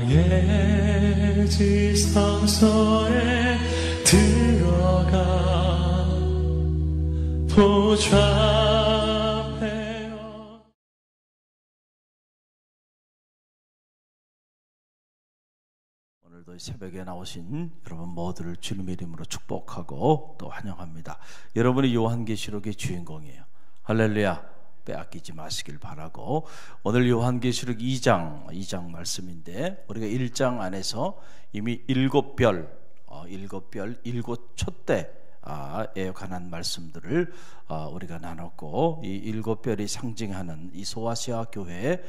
광야의 지성소에 들어가 보좌하며. 오늘도 새벽에 나오신 여러분 모두를 주님의 이름으로 축복하고 또 환영합니다. 여러분이 요한계시록의 주인공이에요. 할렐루야. 빼앗기지 마시길 바라고, 오늘 요한계시록 2장 말씀인데, 우리가 1장 안에서 이미 일곱 별, 일곱 촛대에 관한 말씀들을 우리가 나눴고, 이 일곱 별이 상징하는 이 소아시아 교회에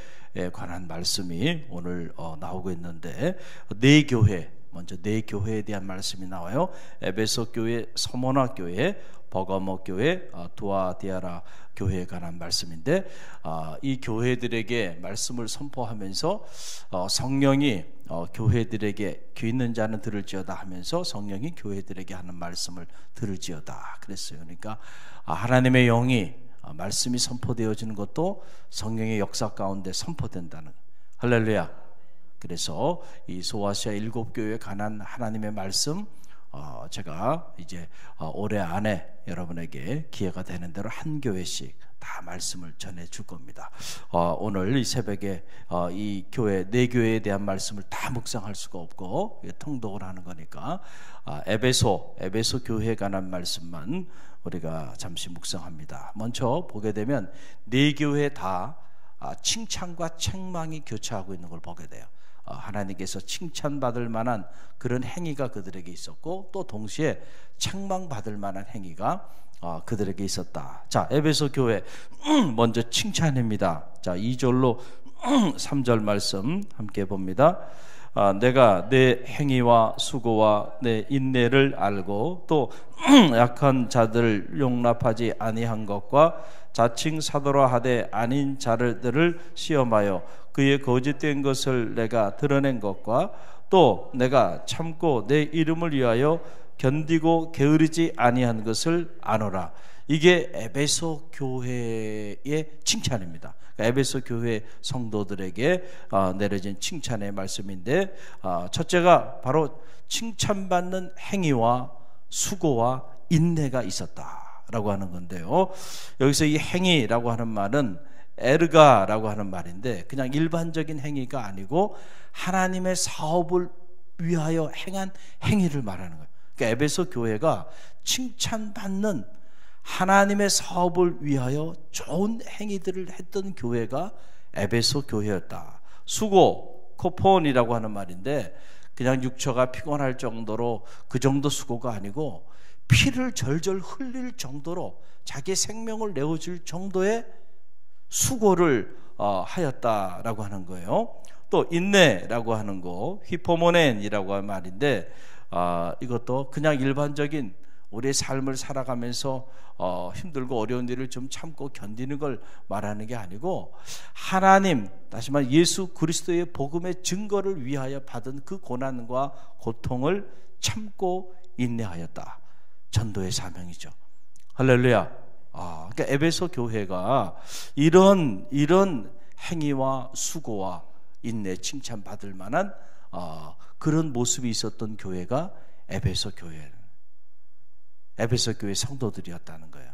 관한 말씀이 오늘 나오고 있는데, 네 교회, 먼저 네 교회에 대한 말씀이 나와요. 에베소 교회, 서머나 교회, 버가모 교회, 두아디아라 교회에 관한 말씀인데, 이 교회들에게 말씀을 선포하면서 성령이 교회들에게 귀 있는 자는 들을지어다 하면서 성령이 교회들에게 하는 말씀을 들을지어다 그랬어요. 그러니까 하나님의 영이 말씀이 선포되어지는 것도 성령의 역사 가운데 선포된다는, 할렐루야. 그래서 이 소아시아 일곱 교회에 관한 하나님의 말씀, 제가 이제 올해 안에 여러분에게 기회가 되는 대로 한 교회씩 다 말씀을 전해 줄 겁니다. 오늘 이 새벽에 이 교회, 네 교회에 대한 말씀을 다 묵상할 수가 없고 통독을 하는 거니까 에베소 교회에 관한 말씀만 우리가 잠시 묵상합니다. 먼저 보게 되면 네 교회 다 칭찬과 책망이 교차하고 있는 걸 보게 돼요. 하나님께서 칭찬받을 만한 그런 행위가 그들에게 있었고, 또 동시에 책망받을 만한 행위가 그들에게 있었다. 자, 에베소 교회 먼저 칭찬입니다. 자, 2절로 3절 말씀 함께 봅니다. 내가 내 행위와 수고와 내 인내를 알고 또 약한 자들을 용납하지 아니한 것과 자칭 사도라 하되 아닌 자들을 시험하여 그의 거짓된 것을 내가 드러낸 것과 또 내가 참고 내 이름을 위하여 견디고 게으르지 아니한 것을 아노라. 이게 에베소 교회의 칭찬입니다. 에베소 교회 성도들에게 내려진 칭찬의 말씀인데, 첫째가 바로 칭찬받는 행위와 수고와 인내가 있었다라고 하는 건데요. 여기서 이 행위라고 하는 말은 에르가라고 하는 말인데, 그냥 일반적인 행위가 아니고 하나님의 사업을 위하여 행한 행위를 말하는 거예요. 그러니까 에베소 교회가 칭찬받는 하나님의 사업을 위하여 좋은 행위들을 했던 교회가 에베소 교회였다. 수고, 코폰이라고 하는 말인데, 그냥 육체가 피곤할 정도로 그 정도 수고가 아니고 피를 절절 흘릴 정도로 자기 생명을 내어줄 정도의 수고를 하였다라고 하는 거예요. 또 인내라고 하는 거, 히포모넨이라고 하는 말인데, 이것도 그냥 일반적인 우리의 삶을 살아가면서 힘들고 어려운 일을 좀 참고 견디는 걸 말하는 게 아니고, 하나님, 다시 말해 예수 그리스도의 복음의 증거를 위하여 받은 그 고난과 고통을 참고 인내하였다. 전도의 사명이죠. 할렐루야. 그러니까 에베소 교회가 이런 행위와 수고와 인내, 칭찬받을 만한 그런 모습이 있었던 교회가 에베소 교회 성도들이었다는 거예요.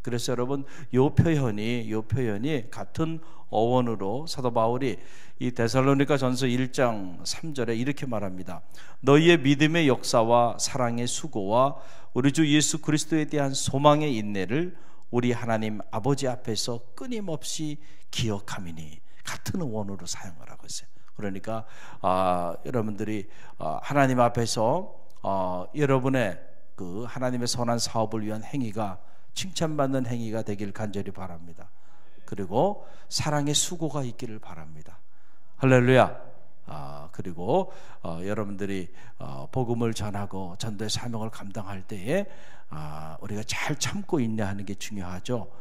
그래서 여러분, 요 표현이 같은 어원으로 사도 바울이 이 데살로니가 전서 1장 3절에 이렇게 말합니다. 너희의 믿음의 역사와 사랑의 수고와 우리 주 예수 그리스도에 대한 소망의 인내를 우리 하나님 아버지 앞에서 끊임없이 기억함이니. 같은 어원으로 사용을 하고 있어요. 그러니까 여러분들이 하나님 앞에서 여러분의 그 하나님의 선한 사업을 위한 행위가 칭찬받는 행위가 되길 간절히 바랍니다. 그리고 사랑의 수고가 있기를 바랍니다. 할렐루야. 그리고 여러분들이 복음을 전하고 전도의 사명을 감당할 때에 우리가 잘 참고 인내하는 게 중요하죠.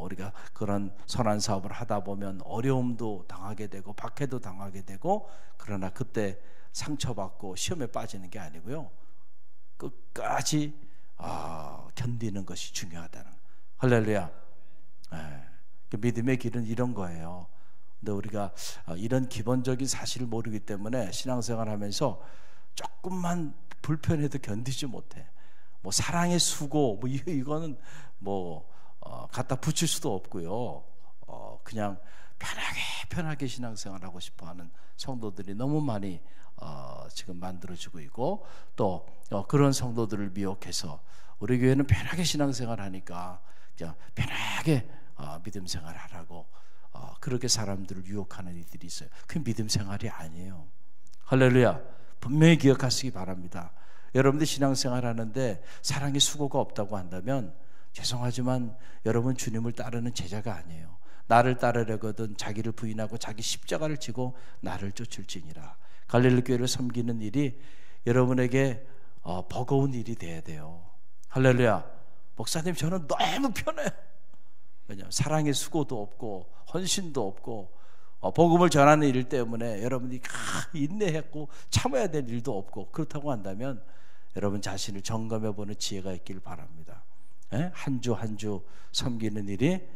우리가 그런 선한 사업을 하다 보면 어려움도 당하게 되고 박해도 당하게 되고, 그러나 그때 상처받고 시험에 빠지는 게 아니고요, 끝까지 견디는 것이 중요하다는. 할렐루야. 믿음의 길은 이런 거예요. 근데 우리가 이런 기본적인 사실을 모르기 때문에 신앙생활하면서 조금만 불편해도 견디지 못해. 뭐 사랑의 수고 뭐 이거는 뭐 갖다 붙일 수도 없고요. 그냥 편하게 신앙생활하고 싶어하는 성도들이 너무 많이 지금 만들어지고 있고, 또 그런 성도들을 미혹해서 우리 교회는 편하게 신앙생활하니까 그냥 편하게 믿음 생활하라고 그렇게 사람들을 유혹하는 이들이 있어요. 그게 믿음 생활이 아니에요. 할렐루야. 분명히 기억하시기 바랍니다. 여러분들 신앙생활 하는데 사랑의 수고가 없다고 한다면 죄송하지만 여러분 주님을 따르는 제자가 아니에요. 나를 따르려거든 자기를 부인하고 자기 십자가를 지고 나를 쫓을지니라. 갈릴리 교회를 섬기는 일이 여러분에게 버거운 일이 돼야 돼요. 할렐루야. 목사님 저는 너무 편해요. 왜냐하면 사랑의 수고도 없고 헌신도 없고 복음을 전하는 일 때문에 여러분이 인내했고 참아야 될 일도 없고, 그렇다고 한다면 여러분 자신을 점검해 보는 지혜가 있길 바랍니다. 한 주 한 주 섬기는 일이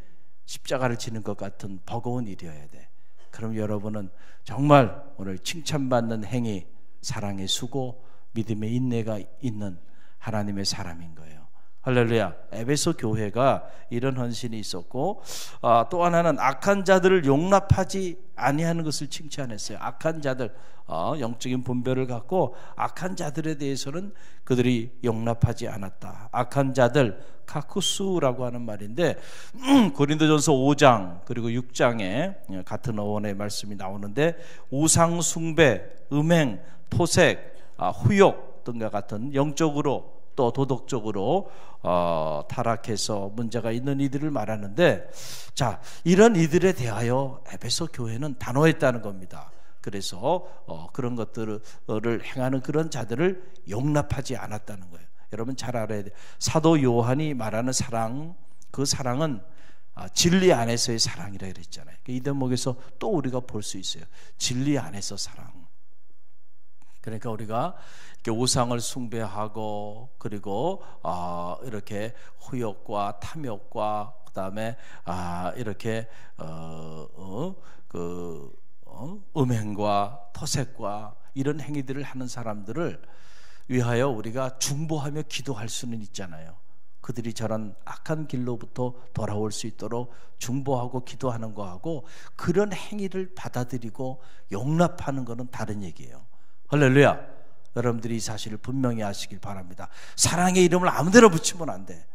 십자가를 지는 것 같은 버거운 일이어야 돼. 그럼 여러분은 정말 오늘 칭찬받는 행위, 사랑의 수고, 믿음의 인내가 있는 하나님의 사람인 거예요. 할렐루야. 에베소 교회가 이런 헌신이 있었고, 또 하나는 악한 자들을 용납하지 아니하는 것을 칭찬했어요. 악한 자들, 영적인 분별을 갖고 악한 자들에 대해서는 그들이 용납하지 않았다. 악한 자들, 카쿠스라고 하는 말인데 고린도전서 5장 그리고 6장에 같은 어원의 말씀이 나오는데, 우상 숭배, 음행, 토색, 후욕 등과 같은 영적으로 또 도덕적으로 타락해서 문제가 있는 이들을 말하는데, 자, 이런 이들에 대하여 에베소 교회는 단호했다는 겁니다. 그래서 그런 것들을 행하는 그런 자들을 용납하지 않았다는 거예요. 여러분 잘 알아야 돼요. 사도 요한이 말하는 사랑, 그 사랑은 진리 안에서의 사랑이라 그랬잖아요. 이 대목에서 또 우리가 볼 수 있어요. 진리 안에서 사랑. 그러니까 우리가 이렇게 우상을 숭배하고 그리고 이렇게 후욕과 탐욕과 그다음에 이렇게 음행과 토색과 이런 행위들을 하는 사람들을 위하여 우리가 중보하며 기도할 수는 있잖아요. 그들이 저런 악한 길로부터 돌아올 수 있도록 중보하고 기도하는 거하고 그런 행위를 받아들이고 용납하는 것은 다른 얘기예요. 할렐루야. 여러분들이 이 사실을 분명히 아시길 바랍니다. 사랑의 이름을 아무데나 붙이면 안 돼.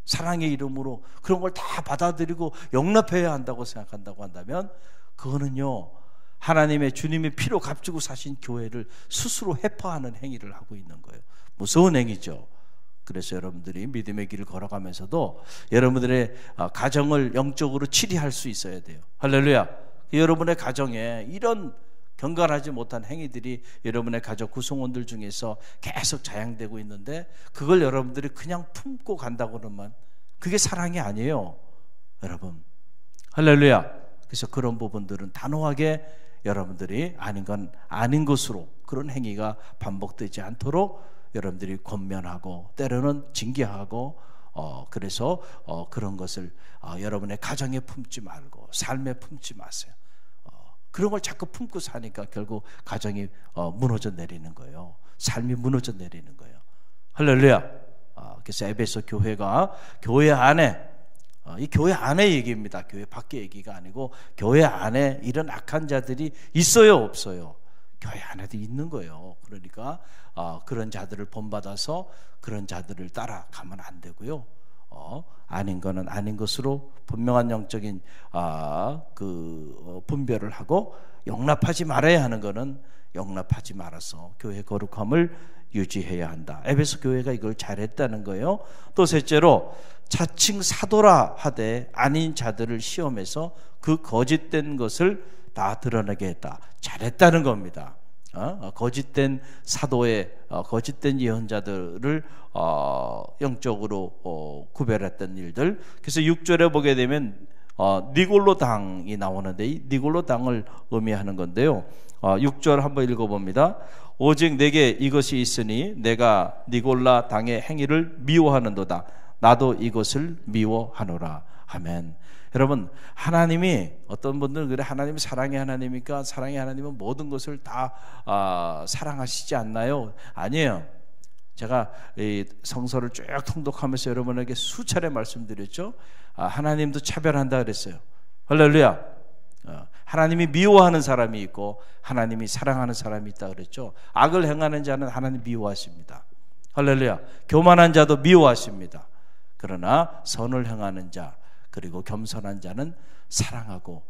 사랑의 이름으로 그런 걸 다 받아들이고 용납해야 한다고 생각한다고 한다면 그거는요, 하나님의 주님의 피로 값주고 사신 교회를 스스로 해파하는 행위를 하고 있는 거예요. 무서운 행위죠. 그래서 여러분들이 믿음의 길을 걸어가면서도 여러분들의 가정을 영적으로 치리할 수 있어야 돼요. 할렐루야. 여러분의 가정에 이런 경건하지 못한 행위들이 여러분의 가족 구성원들 중에서 계속 자양되고 있는데 그걸 여러분들이 그냥 품고 간다고 그러면 그게 사랑이 아니에요, 여러분. 할렐루야. 그래서 그런 부분들은 단호하게 여러분들이 아닌 건 아닌 것으로 그런 행위가 반복되지 않도록 여러분들이 권면하고 때로는 징계하고 그래서 그런 것을 여러분의 가정에 품지 말고 삶에 품지 마세요. 그런 걸 자꾸 품고 사니까 결국 가정이 무너져 내리는 거예요. 삶이 무너져 내리는 거예요. 할렐루야. 그래서 에베소 교회가 교회 안에, 이 교회 안의 얘기입니다. 교회 밖의 얘기가 아니고 교회 안에 이런 악한 자들이 있어요, 없어요? 교회 안에도 있는 거예요. 그러니까 그런 자들을 본받아서 그런 자들을 따라가면 안 되고요. 아닌 거는 아닌 것으로 분명한 영적인 분별을 하고 용납하지 말아야 하는 거는 용납하지 말아서 교회 거룩함을 유지해야 한다. 에베소 교회가 이걸 잘했다는 거예요. 또 셋째로 자칭 사도라 하되 아닌 자들을 시험해서 그 거짓된 것을 다 드러내게 했다. 잘했다는 겁니다. 거짓된 사도의 거짓된 예언자들을 영적으로 구별했던 일들. 그래서 6절에 보게 되면 니골로 당이 나오는데 이 니골로 당을 의미하는 건데요. 6절 한번 읽어봅니다. 오직 내게 이것이 있으니 내가 니골라 당의 행위를 미워하는도다. 나도 이것을 미워하노라. 아멘. 여러분, 하나님이, 어떤 분들은 그래, 하나님이 사랑의 하나님이니까 사랑의 하나님은 모든 것을 다 사랑하시지 않나요? 아니에요. 제가 이 성서를 쭉 통독하면서 여러분에게 수차례 말씀드렸죠. 하나님도 차별한다 그랬어요. 할렐루야. 하나님이 미워하는 사람이 있고 하나님이 사랑하는 사람이 있다 그랬죠. 악을 행하는 자는 하나님 미워하십니다. 할렐루야. 교만한 자도 미워하십니다. 그러나 선을 행하는 자, 그리고 겸손한 자는 사랑하고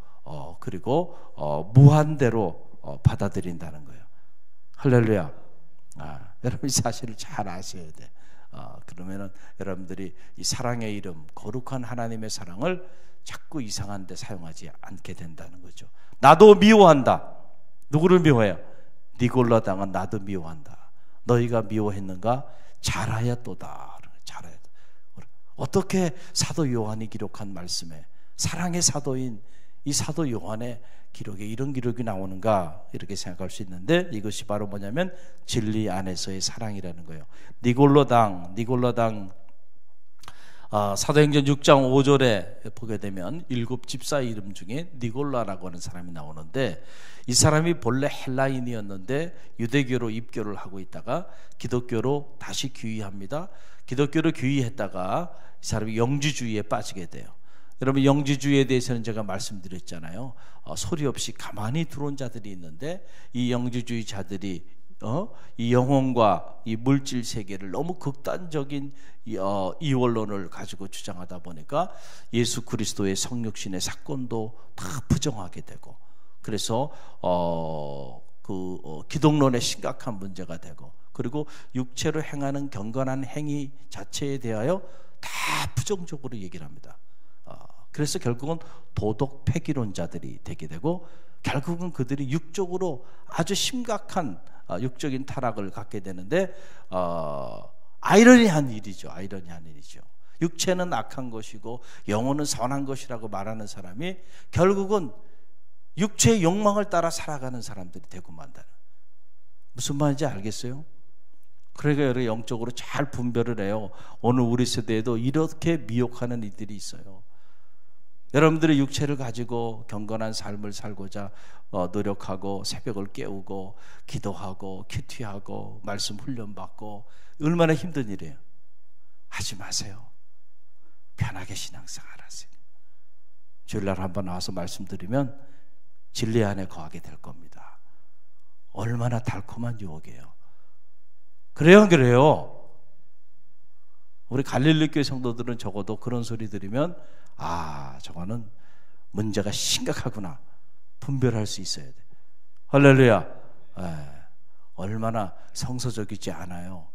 그리고 무한대로 받아들인다는 거예요. 할렐루야. 여러분 이 사실을 잘 아셔야 돼. 그러면은 여러분들이 이 사랑의 이름, 거룩한 하나님의 사랑을 자꾸 이상한 데 사용하지 않게 된다는 거죠. 나도 미워한다. 누구를 미워해요? 니골라 당은 나도 미워한다. 너희가 미워했는가? 잘하였도다. 잘하였다. 어떻게 사도 요한이 기록한 말씀에, 사랑의 사도인 이 사도 요한의 기록에 이런 기록이 나오는가, 이렇게 생각할 수 있는데, 이것이 바로 뭐냐면 진리 안에서의 사랑이라는 거예요. 니골라당 사도행전 6장 5절에 보게 되면 7 집사의 이름 중에 니골라라고 하는 사람이 나오는데, 이 사람이 본래 헬라인이었는데 유대교로 입교를 하고 있다가 기독교로 다시 귀의합니다. 기독교로 귀의했다가 이 사람이 영지주의에 빠지게 돼요. 여러분, 영지주의에 대해서는 제가 말씀드렸잖아요. 소리 없이 가만히 들어온 자들이 있는데, 이 영지주의자들이 이 영혼과 이 물질 세계를 너무 극단적인 이원론을 가지고 주장하다 보니까 예수 그리스도의 성육신의 사건도 다 부정하게 되고, 그래서 기독론에 심각한 문제가 되고, 그리고 육체로 행하는 경건한 행위 자체에 대하여 다 부정적으로 얘기를 합니다. 그래서 결국은 도덕 폐기론자들이 되게 되고, 결국은 그들이 육적으로 아주 심각한 육적인 타락을 갖게 되는데, 아이러니한 일이죠. 육체는 악한 것이고 영혼은 선한 것이라고 말하는 사람이 결국은 육체의 욕망을 따라 살아가는 사람들이 되고 만다는, 무슨 말인지 알겠어요? 그러니까 여러분 영적으로 잘 분별을 해요. 오늘 우리 세대에도 이렇게 미혹하는 이들이 있어요. 여러분들의 육체를 가지고 경건한 삶을 살고자 노력하고 새벽을 깨우고 기도하고 큐티하고 말씀 훈련받고 얼마나 힘든 일이에요. 하지 마세요. 편하게 신앙생활 하세요. 주일날 한번 나와서 말씀드리면 진리 안에 거하게 될 겁니다. 얼마나 달콤한 유혹이에요. 그래요. 우리 갈릴리 교회 성도들은 적어도 그런 소리 들으면 저거는 문제가 심각하구나 분별할 수 있어야 돼. 할렐루야. 얼마나 성서적이지 않아요.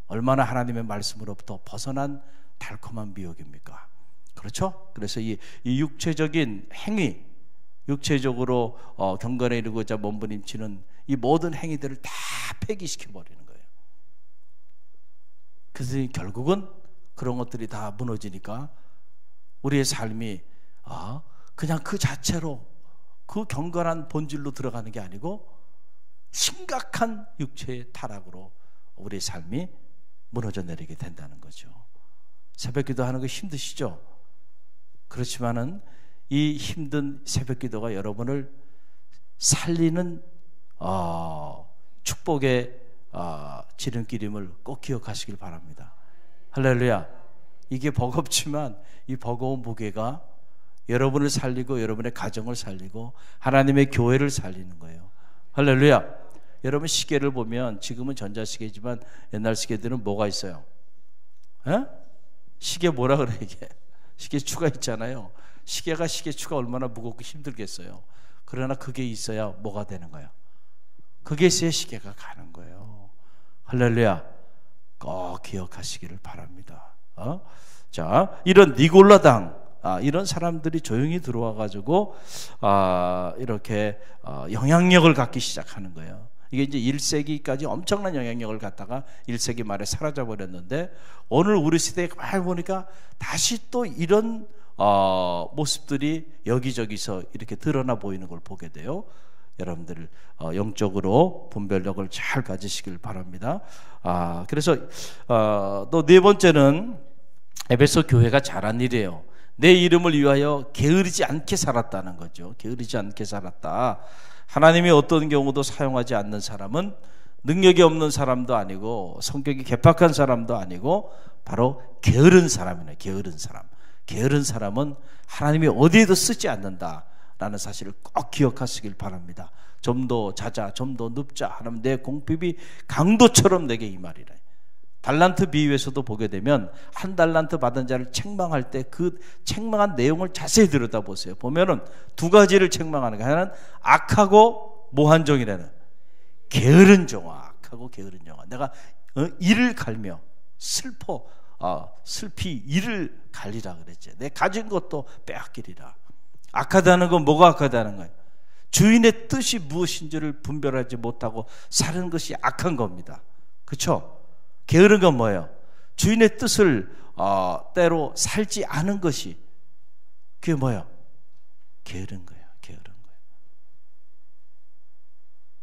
얼마나 하나님의 말씀으로부터 벗어난 달콤한 미혹입니까? 그렇죠? 그래서 이 육체적인 행위, 육체적으로 경건에 이르고자 몸부림치는 이 모든 행위들을 다 폐기시켜버리는 거예요. 그래서 결국은 그런 것들이 다 무너지니까 우리의 삶이 그냥 그 자체로 그 경건한 본질로 들어가는 게 아니고 심각한 육체의 타락으로 우리의 삶이 무너져 내리게 된다는 거죠. 새벽 기도하는 거 힘드시죠? 그렇지만은 이 힘든 새벽 기도가 여러분을 살리는 축복의 지름길임을 꼭 기억하시길 바랍니다. 할렐루야. 이게 버겁지만 이 버거운 무게가 여러분을 살리고 여러분의 가정을 살리고 하나님의 교회를 살리는 거예요. 할렐루야. 여러분 시계를 보면 지금은 전자시계지만 옛날 시계들은 뭐가 있어요? 시계 뭐라 그래 이게? 시계추가 있잖아요. 시계추가 얼마나 무겁고 힘들겠어요. 그러나 그게 있어야 뭐가 되는 거예요? 그게 있어야 시계가 가는 거예요. 할렐루야. 꼭 기억하시기를 바랍니다. 자, 이런 니골라당 이런 사람들이 조용히 들어와 가지고 이렇게 영향력을 갖기 시작하는 거예요. 이게 이제 1세기까지 엄청난 영향력을 갖다가 1세기 말에 사라져 버렸는데, 오늘 우리 시대에 말 보니까 다시 또 이런 모습들이 여기저기서 이렇게 드러나 보이는 걸 보게 돼요. 여러분들 영적으로 분별력을 잘 가지시길 바랍니다. 그래서 또 네 번째는 에베소 교회가 잘한 일이에요. 내 이름을 위하여 게으르지 않게 살았다는 거죠. 게으르지 않게 살았다. 하나님이 어떤 경우도 사용하지 않는 사람은 능력이 없는 사람도 아니고 성격이 개팍한 사람도 아니고 바로 게으른 사람이네. 게으른 사람. 게으른 사람은 하나님이 어디에도 쓰지 않는다라는 사실을 꼭 기억하시길 바랍니다. 좀 더 자자, 좀 더 눕자 하면 내 공핍이 강도처럼 내게 임하리라. 달란트 비유에서도 보게 되면 한 달란트 받은 자를 책망할 때 그 책망한 내용을 자세히 들여다보세요. 보면은 두 가지를 책망하는 게, 하나는 악하고 뭐한 종이라는 게으른 종아, 악하고 게으른 종아. 내가 이를 갈며 슬피 이를 갈리라 그랬지. 내 가진 것도 빼앗기리라. 악하다는 건 뭐가 악하다는 거예요? 주인의 뜻이 무엇인지를 분별하지 못하고 사는 것이 악한 겁니다. 그렇죠? 게으른 건 뭐예요? 주인의 뜻을 때로 살지 않은 것이, 그게 뭐예요? 게으른 거예요. 게으른 거예요.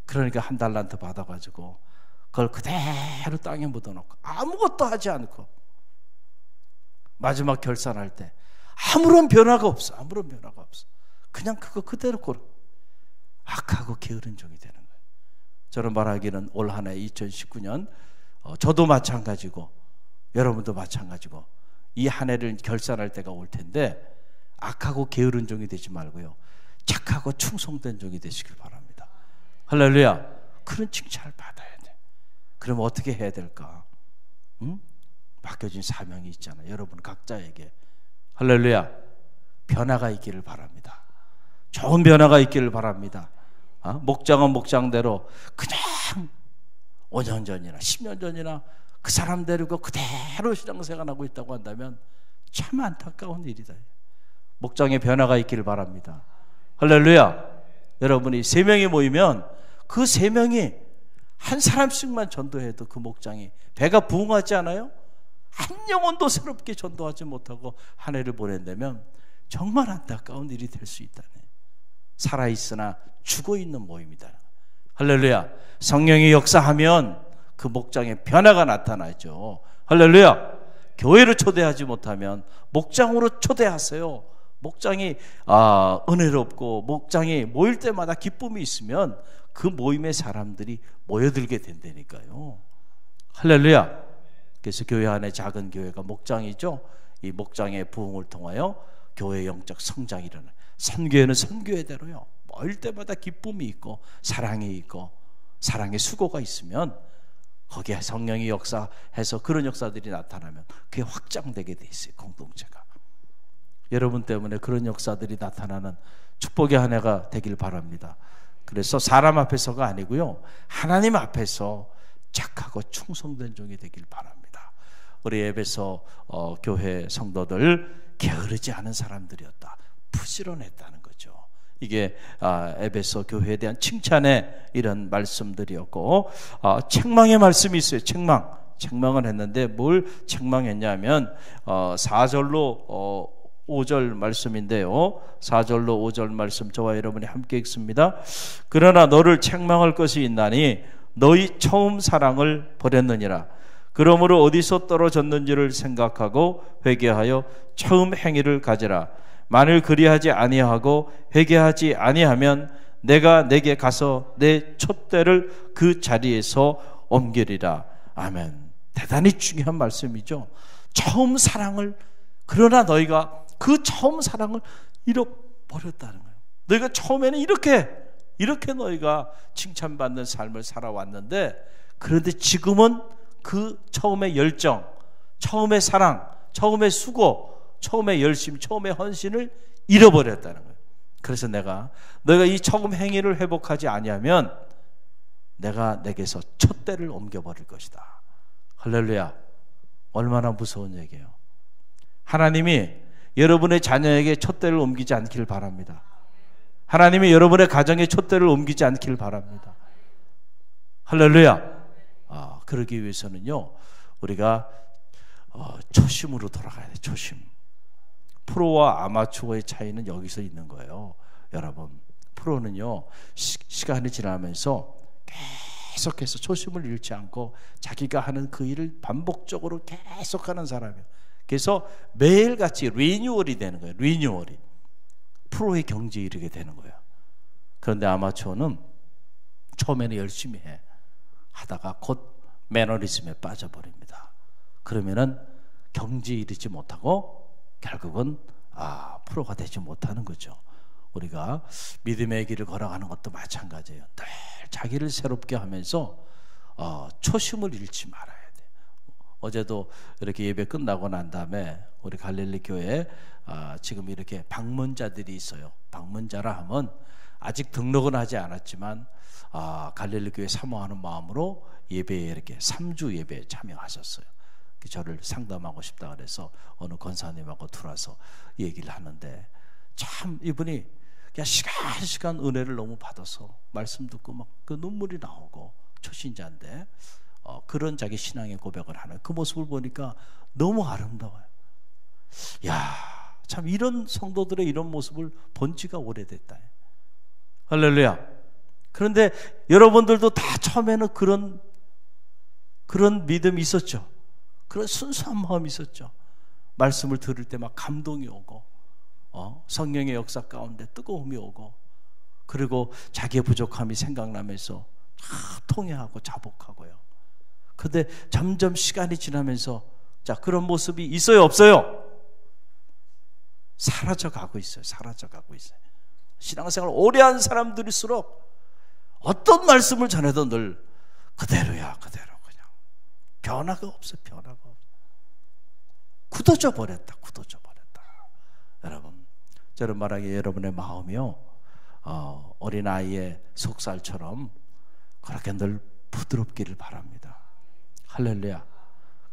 그러니까 한 달란트 받아가지고 그걸 그대로 땅에 묻어놓고 아무것도 하지 않고 마지막 결산할 때 아무런 변화가 없어. 아무런 변화가 없어. 그냥 그거 그대로 걸어. 악하고 게으른 종이 되는 거예요. 저는 말하기는 올 한 해 2019년 저도 마찬가지고 여러분도 마찬가지고 이 한 해를 결산할 때가 올 텐데 악하고 게으른 종이 되지 말고요, 착하고 충성된 종이 되시길 바랍니다. 할렐루야. 그런 칭찬을 받아야 돼. 그럼 어떻게 해야 될까? 맡겨진 사명이 있잖아요. 여러분 각자에게. 할렐루야. 변화가 있기를 바랍니다. 좋은 변화가 있기를 바랍니다. 목장은 목장대로 그냥 5년 전이나 10년 전이나 그 사람 데리고 그대로 신앙생활하고 있다고 한다면 참 안타까운 일이다. 목장에 변화가 있기를 바랍니다. 할렐루야. 여러분이 3명이 모이면 그 3명이 한 사람씩만 전도해도 그 목장이 배가 부흥하지 않아요? 한 영혼도 새롭게 전도하지 못하고 한 해를 보낸다면 정말 안타까운 일이 될 수 있다네. 살아있으나 죽어있는 모임이다. 할렐루야. 성령이 역사하면 그 목장에 변화가 나타나죠. 할렐루야. 교회로 초대하지 못하면 목장으로 초대하세요. 목장이 은혜롭고 목장이 모일 때마다 기쁨이 있으면 그 모임의 사람들이 모여들게 된다니까요. 할렐루야. 그래서 교회 안에 작은 교회가 목장이죠. 이 목장의 부흥을 통하여 교회의 영적 성장이 일어나요. 선교회는 선교회대로요, 모일 때마다 기쁨이 있고 사랑이 있고 사랑의 수고가 있으면 거기에 성령이 역사해서 그런 역사들이 나타나면 그게 확장되게 돼 있어요. 공동체가. 여러분 때문에 그런 역사들이 나타나는 축복의 한 해가 되길 바랍니다. 그래서 사람 앞에서가 아니고요, 하나님 앞에서 착하고 충성된 종이 되길 바랍니다. 우리 에베소 교회 성도들 게으르지 않은 사람들이었다. 부지런했다는 거죠. 이게 에베소 교회에 대한 칭찬의 이런 말씀들이었고, 책망의 말씀이 있어요. 책망을 했는데 뭘 책망했냐면 4절로 5절 말씀인데요. 4절로 5절 말씀 저와 여러분이 함께 읽습니다. 그러나 너를 책망할 것이 있나니 너희 처음 사랑을 버렸느니라. 그러므로 어디서 떨어졌는지를 생각하고 회개하여 처음 행위를 가지라. 만일 그리하지 아니하고 회개하지 아니하면 내가 내게 가서 내 촛대를 그 자리에서 옮기리라. 아멘. 대단히 중요한 말씀이죠. 처음 사랑을, 그러나 너희가 그 처음 사랑을 잃어버렸다는 거예요. 너희가 처음에는 이렇게 너희가 칭찬받는 삶을 살아왔는데, 그런데 지금은 그 처음의 열정, 처음의 사랑, 처음의 수고, 처음의 열심, 처음의 헌신을 잃어버렸다는 거예요. 그래서 너희가 이 처음 행위를 회복하지 아니하면 내가 내게서 촛대를 옮겨버릴 것이다. 할렐루야. 얼마나 무서운 얘기예요. 하나님이 여러분의 자녀에게 촛대를 옮기지 않기를 바랍니다. 하나님이 여러분의 가정에 촛대를 옮기지 않기를 바랍니다. 할렐루야. 그러기 위해서는요, 우리가 초심으로 돌아가야 돼요. 초심. 프로와 아마추어의 차이는 여기서 있는 거예요. 여러분, 프로는요, 시간이 지나면서 계속해서 초심을 잃지 않고 자기가 하는 그 일을 반복적으로 계속하는 사람이에요. 그래서 매일같이 리뉴얼이 되는 거예요. 리뉴얼이. 프로의 경지에 이르게 되는 거예요. 그런데 아마추어는 처음에는 열심히 하다가 곧 매너리즘에 빠져버립니다. 그러면은 경지에 이르지 못하고 결국은 프로가 되지 못하는 거죠. 우리가 믿음의 길을 걸어가는 것도 마찬가지예요. 늘 자기를 새롭게 하면서 초심을 잃지 말아야 돼요. 어제도 이렇게 예배 끝나고 난 다음에 우리 갈릴리 교회에 지금 이렇게 방문자들이 있어요. 방문자라 하면 아직 등록은 하지 않았지만 갈릴리 교회 사모하는 마음으로 예배에 이렇게 3주 예배에 참여하셨어요. 저를 상담하고 싶다 그래서 어느 권사님하고 들어와서 얘기를 하는데 참 이분이 그냥 시간 은혜를 너무 받아서 말씀 듣고 막 그 눈물이 나오고 초신자인데 그런 자기 신앙의 고백을 하는 그 모습을 보니까 너무 아름다워요. 야, 참 이런 성도들의 이런 모습을 본 지가 오래됐다. 할렐루야. 그런데 여러분들도 다 처음에는 그런 믿음이 있었죠. 그런 순수한 마음이 있었죠. 말씀을 들을 때 막 감동이 오고 성령의 역사 가운데 뜨거움이 오고 그리고 자기의 부족함이 생각나면서 통회하고 자복하고요. 그런데 점점 시간이 지나면서 그런 모습이 있어요, 없어요? 사라져가고 있어요. 사라져가고 있어요. 신앙생활 오래 한 사람들일수록 어떤 말씀을 전해도 늘 그대로야, 그대로 그냥 변화가 없어, 변화가 없어. 굳어져 버렸다. 여러분, 저는 말하기에 여러분의 마음이요, 어린아이의 속살처럼 그렇게 늘 부드럽기를 바랍니다. 할렐루야.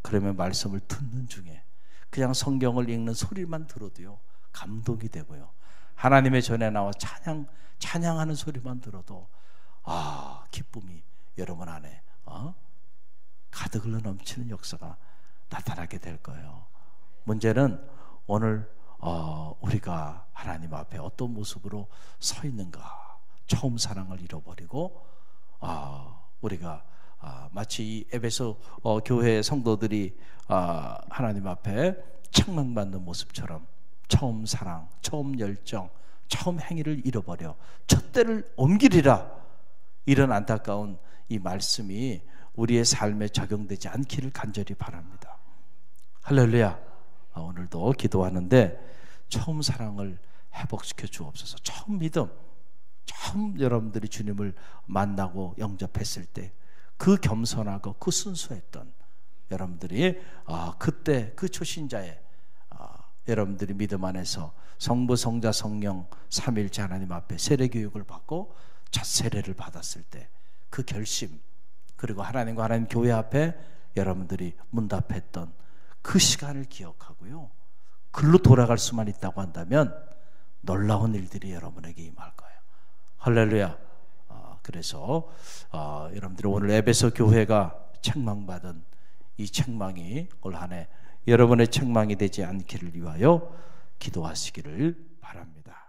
그러면 말씀을 듣는 중에 그냥 성경을 읽는 소리만 들어도요 감동이 되고요, 하나님의 전에 나와 찬양하는 소리만 들어도 기쁨이 여러분 안에 가득 흘러 넘치는 역사가 나타나게 될 거예요. 문제는 오늘 우리가 하나님 앞에 어떤 모습으로 서 있는가. 처음 사랑을 잃어버리고 우리가 마치 이 에베소 교회 성도들이 하나님 앞에 책망받는 모습처럼 처음 사랑, 처음 열정, 처음 행위를 잃어버려 첫 때를 옮기리라. 이런 안타까운 이 말씀이 우리의 삶에 적용되지 않기를 간절히 바랍니다. 할렐루야. 오늘도 기도하는데 처음 사랑을 회복시켜 주옵소서. 처음 믿음, 처음 여러분들이 주님을 만나고 영접했을 때 그 겸손하고 그 순수했던 여러분들이 그때 그 초신자의 여러분들이 믿음 안에서 성부, 성자, 성령 삼위일체 하나님 앞에 세례 교육을 받고 첫 세례를 받았을 때 그 결심, 그리고 하나님과 하나님 교회 앞에 여러분들이 문답했던 그 시간을 기억하고요, 글로 돌아갈 수만 있다고 한다면 놀라운 일들이 여러분에게 임할 거예요. 할렐루야. 그래서 여러분들이 오늘 에베소 교회가 책망받은 이 책망이 올 한 해 여러분의 책망이 되지 않기를 위하여 기도하시기를 바랍니다.